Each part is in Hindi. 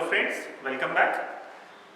Friends, welcome back.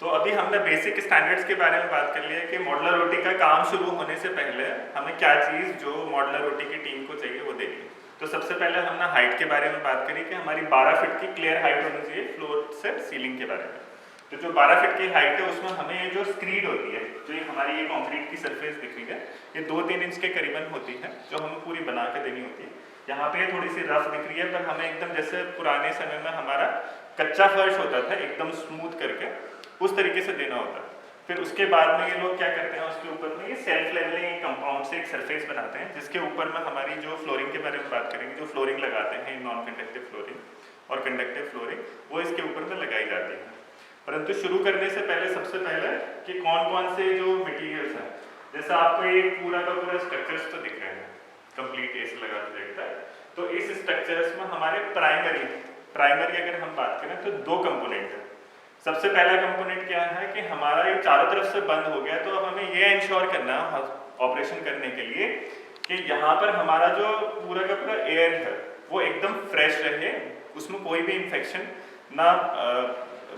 तो अभी हमने बेसिक स्टैंडर्ड्स के बारे में बात कर लिया कि मॉडुलर रोटी का काम शुरू होने से पहले हमें क्या चीज़ जो मॉडुलर रोटी की टीम को चाहिए वो देगी। तो सबसे पहले हमने हाइट के बारे में बात करी कि हमारी 12 फीट की क्लियर हाइट होनी चाहिए फ्लोर से सीलिंग के बारे में। तो जो 12 फीट की हाइट है उसमें हमें ये जो स्क्रीड होती है, जो ये हमारी ये कॉन्क्रीट की सरफेस दिख रही है, ये 2-3 इंच के करीबन होती है, जो हमें पूरी बना के देनी होती है। यहाँ पे थोड़ी सी रफ दिख रही है, पर हमें एकदम जैसे पुराने समय में हमारा कच्चा फर्श होता था एकदम स्मूथ करके, उस तरीके से देना होता है। फिर उसके बाद में ये लोग क्या करते हैं, उसके ऊपर में ये सेल्फ लेवलिंग कंपाउंड से एक सरफेस बनाते हैं, जिसके ऊपर में हमारी जो फ्लोरिंग के बारे में बात करेंगे, जो फ्लोरिंग लगाते हैं नॉन कंडक्टिव फ्लोरिंग और कंडक्टिव फ्लोरिंग, वो इसके ऊपर में लगाई जाती है। परंतु शुरू करने से पहले सबसे पहले कि कौन कौन से जो मटीरियल्स हैं, जैसा आपको ये पूरा का पूरा स्ट्रक्चर्स तो दिख रहे हैं कंप्लीट ऐसे लगा देखता है। तो इस स्ट्रक्चर्स में हमारे प्राइमरी अगर हम बात करें तो 2 कंपोनेंट है। सबसे पहला कंपोनेंट क्या है कि हमारा ये चारों तरफ से बंद हो गया, तो अब हमें ये इंश्योर करना है ऑपरेशन करने के लिए कि यहाँ पर हमारा जो पूरा का पूरा एयर है वो एकदम फ्रेश रहे, उसमें कोई भी इंफेक्शन ना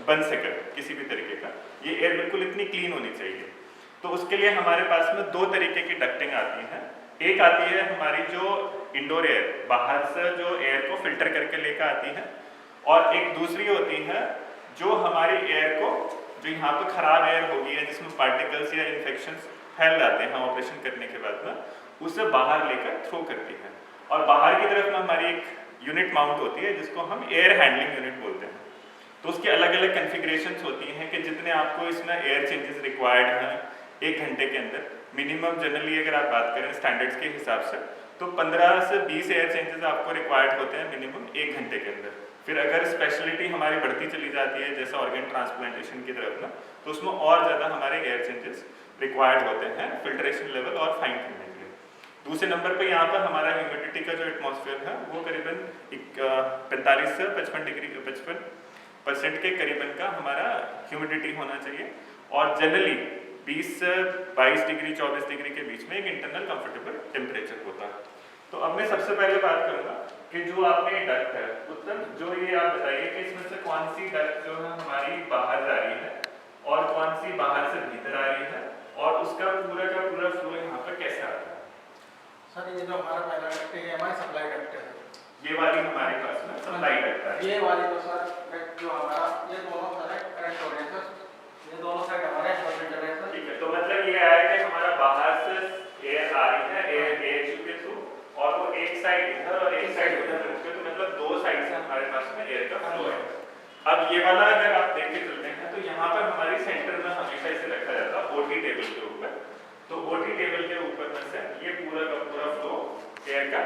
बन सके किसी भी तरीके का। ये एयर बिल्कुल इतनी क्लीन होनी चाहिए। तो उसके लिए हमारे पास में 2 तरीके की डक्टिंग आती है। एक आती है हमारी जो इंडोर एयर, बाहर से जो एयर को फिल्टर करके लेकर आती है, और एक दूसरी होती है जो हमारी एयर को, जो यहाँ पे खराब एयर होगी है जिसमें पार्टिकल्स या इन्फेक्शंस फैल जाते हैं ऑपरेशन करने के बाद में, उसे बाहर लेकर थ्रो करती है। और बाहर की तरफ में हमारी एक यूनिट माउंट होती है जिसको हम एयर हैंडलिंग यूनिट बोलते हैं। तो उसकी अलग अलग कन्फिग्रेशंस होती हैं कि जितने आपको इसमें एयर चेंजेस रिक्वायर्ड हैं 1 घंटे के अंदर, मिनिमम जनरली अगर आप बात करें स्टैंडर्ड्स के हिसाब से, तो 15 से 20 एयर चेंजेस आपको रिक्वायर्ड होते हैं मिनिमम 1 घंटे के अंदर। फिर अगर स्पेशलिटी हमारी बढ़ती चली जाती है जैसे ऑर्गन ट्रांसप्लांटेशन की तरफ ना, तो उसमें और ज़्यादा हमारे एयर चेंजेस रिक्वायर्ड होते हैं फिल्ट्रेशन लेवल और फाइन करने के लिए। दूसरे नंबर पर यहाँ पर हमारा ह्यूमिडिटी का जो एटमॉस्फेयर है वो करीबन 45 से 55% के करीबन का हमारा ह्यूमिडिटी होना चाहिए, और जनरली 20 से 22 डिग्री 24 डिग्री के बीच में एक इंटरनल कंफर्टेबल टेम्परेचर होता है। तो अब मैं सबसे पहले बात करूंगा कि जो आपने डक्ट है, उत्तर जो ये आप बताइए कि इसमें से कौन सी डक्ट जो है हमारी बाहर जा रही है और कौन सी बाहर से भीतर आ रही है, और उसका पूरा का पूरा फ्लो यहाँ पर कैसे आता है। सर ये जो हमारा पहला डक्ट है ये हमारी सप्लाई डक्ट है। ये वाली हमारे पास में सप्लाई डक्ट है। ये वाली तो सर जो हमारा ये दोनों साइड कनेक्ट हो रहे हैं सर, ये दोनों साइड हमारे इंटर है सर। ठीक है, तो मतलब ये आया कि हमारा बाहर से एयर आ रही है एयर के थ्रू, और वो एक साइड इधर और एक साइड उधर होती है, तो मतलब 2 साइड से हमारे पास में एयर का फ्लो है। अब ये वाला अगर आप देख के चलते हैं तो यहाँ पर हमारी सेंटर में हमेशा इसे रखा जाता है ओटी टेबल के ऊपर। तो ओटी टेबल के ऊपर में से ये पूरा का पूरा फ्लो एयर का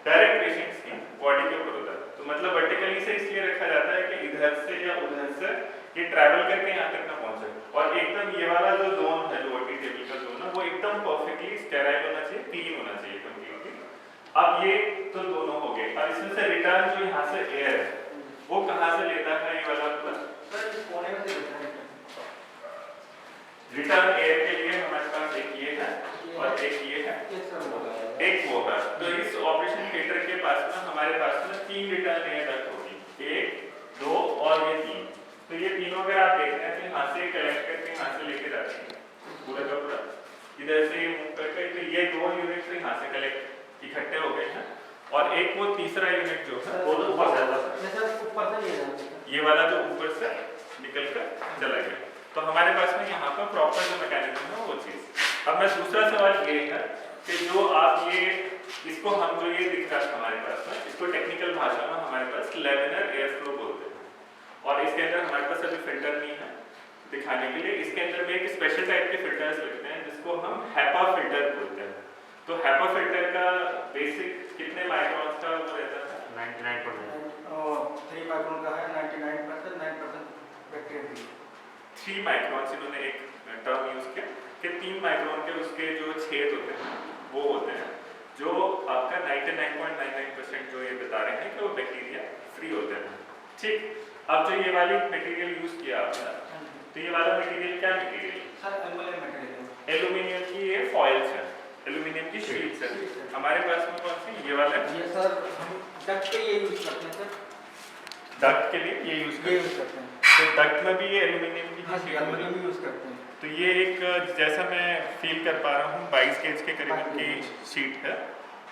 डायरेक्ट पेशेंट्स की बॉडी के ऊपर होता है। तो मतलब वर्टिकली से इसलिए रखा जाता है कि इधर से या उधर से ये ट्रैवल करके यहाँ तक ना पहुंचे, और एकदम ये वाला जो जोन है, जो ओटी टेबल का जोन है, वो एकदम परफेक्टली स्टेराइल होना चाहिए, क्लीन होना चाहिए कंप्लीटली। अब ये तो दोनों हो गए, और इसमें से रिटर्न जो यहाँ से एयर है वो कहाँ से लेता है, ये वाला सर इस कोने में से रिटर्न एयर के लिए हमारे पास एक ये है और एक ये है, एक वो है। तो इस ऑपरेशन थिएटर के पास में हमारे पास में 3 रिटर्न एयर डक्ट होगी, 1, 2 और ये 3। तो ये तीनों अगर आप देख रहे हैं तो यहाँ से कलेक्ट करके यहाँ से लेके जाते हैं पूरा का पूरा, इधर से मूव करके, तो ये 2 यूनिट से यहाँ से कलेक्ट इकट्ठे हो गए हैं, और एक वो तीसरा यूनिट जो है वो ऊपर से ये वाला जो ऊपर से निकल कर चला गया। तो हमारे पास में यहाँ पर प्रॉपर जो मैकेनिज्म है वो चीज़। अब मैं दूसरा सवाल ये है कि जो आप ये इसको हम जो ये दिख रहा है हमारे पास में, इसको टेक्निकल भाषा में हमारे पास लैमिनर एयर फ्लो बोलते हैं, और इसके अंदर हमारे पास अभी फिल्टर नहीं है दिखाने के लिए। इसके अंदर में एक स्पेशल टाइप के फिल्टर्स लगते हैं जिसको हम हैपा फिल्टर बोलते हैं। तो हैपा फिल्टर का बेसिक कितने माइक्रोन्स का वो रहता है? 3 माइक्रोन का है, 99% 9% बैक्टीरिया। 3 माइक्रोन्स इन्होंने एक टर्म यूज किया कि 3 माइक्रोन के उसके जो छेद होते हैं वो होते हैं, जो आपका 99.99% जो ये बता रहे हैं कि वो बैक्टीरिया फ्री होते हैं। ठीक, अब जो ये वाली मटेरियल यूज किया आपने, तो ये वाला मटेरियल क्या material? Sir aluminium material. Aluminium की ये फॉइल्स है, एल्यूमिनियम की शीट्स है। हमारे पास में कौन सी? ये वाला। ये सर हम डक्ट के लिए यूज करते हैं सर, डक्ट के लिए ये यूज करते हैं। तो डक्ट में भी ये एल्यूमिनियम की हाँ जी, शीट होगी। एल्युमिनियम यूज़ करते हैं। तो ये एक जैसा मैं फील कर पा रहा हूँ 22 गेज के करीबन की शीट है।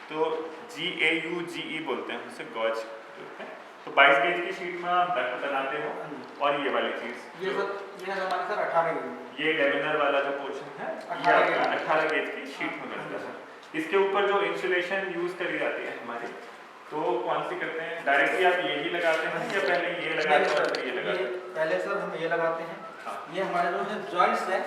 तो GAUGE बोलते हैं उसे, गॉज बोलते हैं। तो 22 गेज की शीट में आप डक्ट बनाते हो। और ये वाली चीज़ ये हमारे सर 18 गेज, ये लेमिनर वाला जो पोर्शन है ये 18 गेज की शीट में बनता है। इसके ऊपर जो इंसुलेशन यूज करी जाती है हमारी, तो कौन सी करते हैं? डायरेक्टली आप यही लगाते हैं या पहले ये लगाते हैं और फिर ये लगाते हैं? पहले सर हम ये लगाते हैं। हाँ। ये हमारे जो है जॉइंट्स है,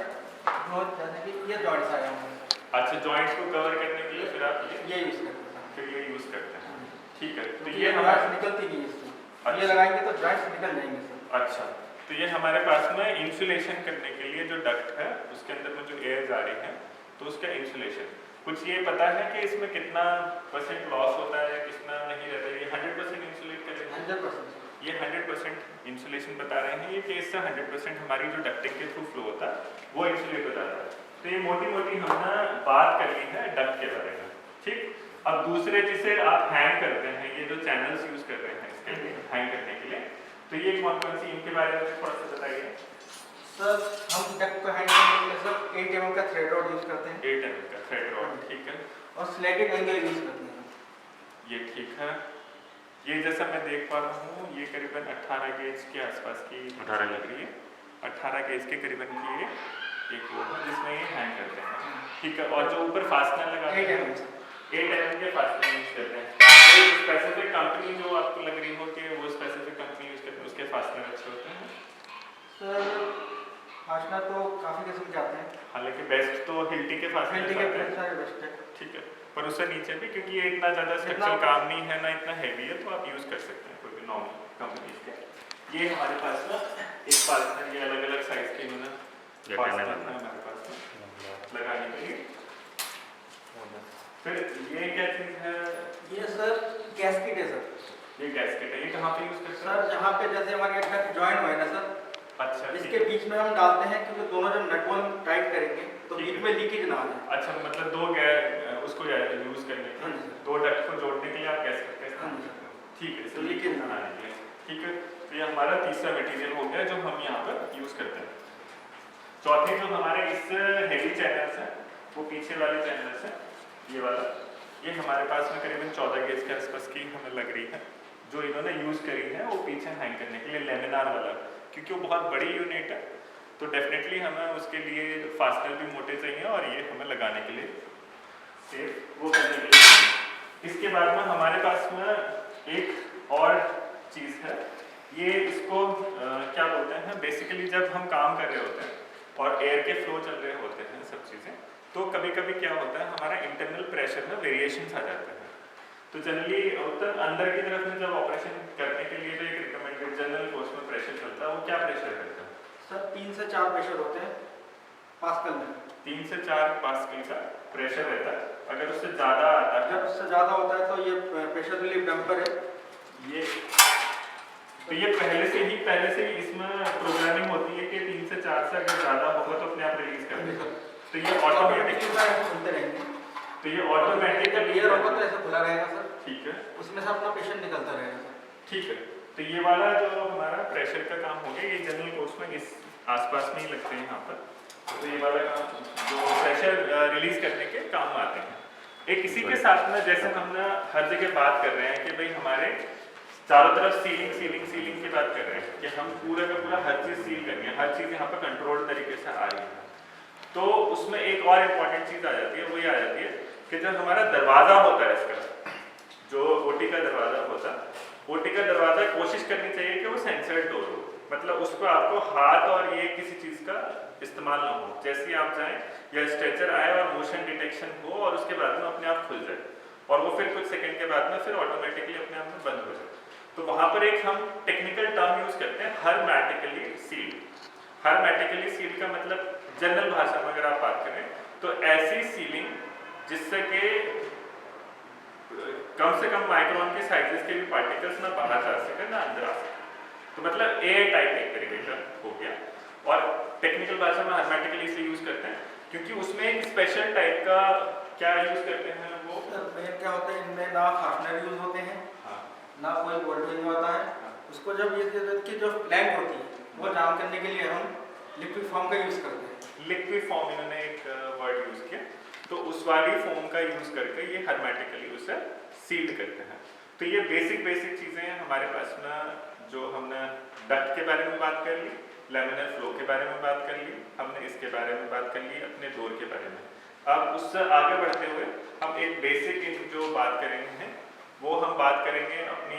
जैसे कि ये जॉइंट्स आए हैं। अच्छा, जॉइंट्स को कवर करने के लिए फिर आप ये यूज़ करते हैं। फिर ये यूज करते हैं। ठीक है, तो ये ये हमारे हमारा निकलती नहीं है इससे। अच्छा। ये लगाएंगे तो जॉइंट्स निकल जाएंगे सर। अच्छा, तो ये हमारे पास में इंसुलेशन करने के लिए जो डक्ट है उसके अंदर में जो एयर जा रही है तो उसका इंसुलेशन, कुछ ये पता है कि इसमें कितना % लॉस होता है, कितना नहीं रहता है? ये 100% इंसुलेट करेगा। 100%। ये 100% इंसुलेशन बता रहे हैं ये कि इससे 100% हमारी जो डक्टिंग के थ्रू फ्लो होता है वो इंसुलेट हो जाता है। तो ये मोटी मोटी हमने बात कर ली है डक्ट के बारे में। ठीक, अब दूसरे जिसे आप हैंग करते हैं, ये जो चैनल्स यूज कर रहे हैं इसके लिए हैंग करने के लिए, तो ये कौन कौन सी, इनके बारे में थोड़ा सा बताइए। सर हम डक्ट को हैंग करने के लिए सर 8 mm का थ्रेड रॉड यूज़ करते हैं। 8 mm का थ्रेड रॉड, ठीक है। और स्लैटेड एंगल यूज़ करते हैं। ये ठीक है। ये जैसा मैं देख पा रहा हूँ ये करीबन 18 गेज के आसपास की 18 लग रही है। 18 गेज के करीबन की ये एक वो है जिसमें ये हैंग करते हैं। ठीक है, और जो ऊपर फास्टनर लगा 8 mm 8 mm के फास्टनर यूज करते हैं। कोई स्पेसिफिक कंपनी जो आपको लग रही हो कि वो स्पेसिफिक कंपनी यूज करते हैं उसके फास्टनर अच्छे होते हैं? सर फास्टनर तो काफ़ी किस्म के आते हैं। हालांकि बेस्ट तो हिल्टी के फास्टनर हिल्टी के बहुत सारे बेस्ट है। ठीक है, पर उससे नीचे भी, क्योंकि ये इतना ज़्यादा स्ट्रक्चरल काम नहीं है ना इतना हैवी है, तो आप यूज़ कर सकते हैं कोई भी नॉर्मल कंपनी के। ये हमारे पास ना एक फास्टनर, ये अलग अलग साइज के इन्होंने फास्टनर है हमारे पास में लगाने के लिए। फिर ये क्या चीज़ है? ये सर गैस्केट है सर। ये गैस्केट है, ये कहाँ पे यूज़ करते हैं? सर जहाँ पे जैसे हमारे डक्ट जॉइंट हुआ है ना सर, अच्छा, इसके बीच में हम डालते हैं क्योंकि दोनों जब नट बोल्ट टाइट करेंगे तो ठीक बीच है। में लीकेज ना आ जाए। अच्छा, मतलब उसको यूज़ करने के हाँ लिए, जी। दो डक्ट को जोड़ने के लिए आप गैस्केट का हाँ इस्तेमाल जी। करते हैं। ठीक है, तो तो लीकेज ना बनाने के लिए। ठीक है, तो ये हमारा तीसरा मटेरियल हो गया जो हम यहाँ पर यूज़ करते हैं। चौथे जो हमारे इस हेवी चैनल्स हैं वो पीछे वाले चैनल्स हैं, ये वाला, ये हमारे पास में करीबन 14 गेज के आसपास की हमें लग रही है जो इन्होंने यूज़ करी है वो पीछे हैंग करने के लिए, लेमिनार वाला, क्योंकि वो बहुत बड़ी यूनिट है तो डेफिनेटली हमें उसके लिए फास्टनर भी मोटे चाहिए और ये हमें लगाने के लिए सेफ वो करने के लिए चाहिए। इसके बाद में हमारे पास में एक और चीज़ है, ये इसको क्या बोलते हैं, बेसिकली जब हम काम कर रहे होते हैं और एयर के फ्लो चल रहे होते हैं सब चीज़ें, तो कभी कभी क्या होता है हमारा इंटरनल प्रेशर में वेरिएशंस आ जाते हैं। तो जनरली अंदर की तरफ में जब ऑपरेशन करने के लिए जो एक रिकमेंडेड जनरल कोर्स में प्रेशर चलता है वो क्या प्रेशर करता है? सर 3 से 4 प्रेशर होते हैं पास्कल में। 3 से 4 पास्कल का प्रेशर रहता है। अगर उससे ज़्यादा आता है, जब उससे ज़्यादा होता है तो ये प्रेशर रिलीफ डंपर है। ये तो ये पहले से ही इसमें प्रोग्रामिंग होती है कि 3 से 4 से अगर ज़्यादा होगा तो अपने आप रिलीज कर देगा। तो ये ऑटोमेटिक खुलते रहेंगे। तो ये ऑटोमेटिकली एयर होगा तो ऐसा खुला रहेगा सर। ठीक है, उसमें से अपना प्रेशर निकलता रहेगा सर। ठीक है, तो ये वाला जो हमारा प्रेशर का काम हो गया, ये जनरल कोर्स में इस आसपास में ही लगते हैं यहाँ पर। तो ये वाला काम जो प्रेशर रिलीज करने के काम आते हैं। एक इसी के साथ में जैसे हमने हर जगह बात कर रहे हैं कि भाई हमारे चारों तरफ सीलिंग की बात कर रहे हैं कि हम पूरा का पूरा हर चीज़ सील करनी है, हर चीज़ यहाँ पर कंट्रोल तरीके से आ रही है। तो उसमें एक और इम्पॉर्टेंट चीज़ आ जाती है, वो ये आ जाती है कि जब हमारा दरवाज़ा होता है इसका, जो ओटी का दरवाज़ा होता है, ओटी का दरवाज़ा कोशिश करनी चाहिए कि वो सेंसर्ड डोर हो, मतलब उस पर आपको हाथ और ये किसी चीज़ का इस्तेमाल ना हो। जैसे ही आप जाएं या स्ट्रेचर आए और मोशन डिटेक्शन हो और उसके बाद में अपने आप खुल जाए और वो फिर कुछ सेकंड के बाद में फिर ऑटोमेटिकली अपने आप में बंद हो जाए। तो वहाँ पर एक हम टेक्निकल टर्म यूज़ करते हैं, हर्मेटिकली सील्ड। हर्मेटिकली सील्ड का मतलब जनरल भाषा में अगर आप बात करें तो ऐसी सीलिंग जिससे कि कम से कम माइक्रोन के साइजेस के भी पार्टिकल्स ना बाहर जा सके ना अंदर आ सके, तो मतलब एयर टाइप एक तरीके का हो गया। और टेक्निकल भाषा में हर्मेटिकली इसलिए यूज़ करते हैं क्योंकि उसमें एक स्पेशल टाइप का क्या यूज़ करते हैं वो, सर क्या होता है इनमें ना फास्टनर यूज होते हैं, हाँ, ना कोई बोल्टिंग होता है। हाँ। उसको जब ये की जो प्लैंक होती है वो जाम करने के लिए हम लिक्विड फॉर्म का यूज़ करते हैं। लिक्विड फॉर्म इन्होंने एक वर्ड यूज़ किया, तो उस वाली फॉर्म का यूज़ करके ये हर्मेटिकली उसे सील्ड करते हैं। तो ये बेसिक चीज़ें हैं हमारे पास में, जो हमने डक्ट के बारे में बात कर ली, लैमिनर फ्लो के बारे में बात कर ली, हमने इसके बारे में बात कर ली, अपने डोर के बारे में। अब उससे आगे बढ़ते हुए हम एक बेसिक जो बात करेंगे हैं वो हम बात करेंगे अपनी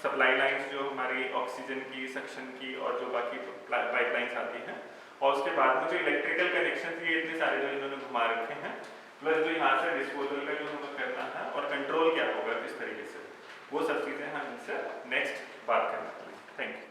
सप्लाई लाइंस, जो हमारी ऑक्सीजन की, सक्शन की और जो बाकी पाइपलाइंस आती हैं, और उसके बाद में जो इलेक्ट्रिकल कनेक्शन ये इतने सारे जो इन्होंने घुमा रखे हैं, प्लस जो यहाँ से डिस्पोजल का जो हमें करना है और कंट्रोल क्या होगा किस तरीके से, वो सब चीज़ें हम इनसे नेक्स्ट बात करने वाले हैं। Thank you.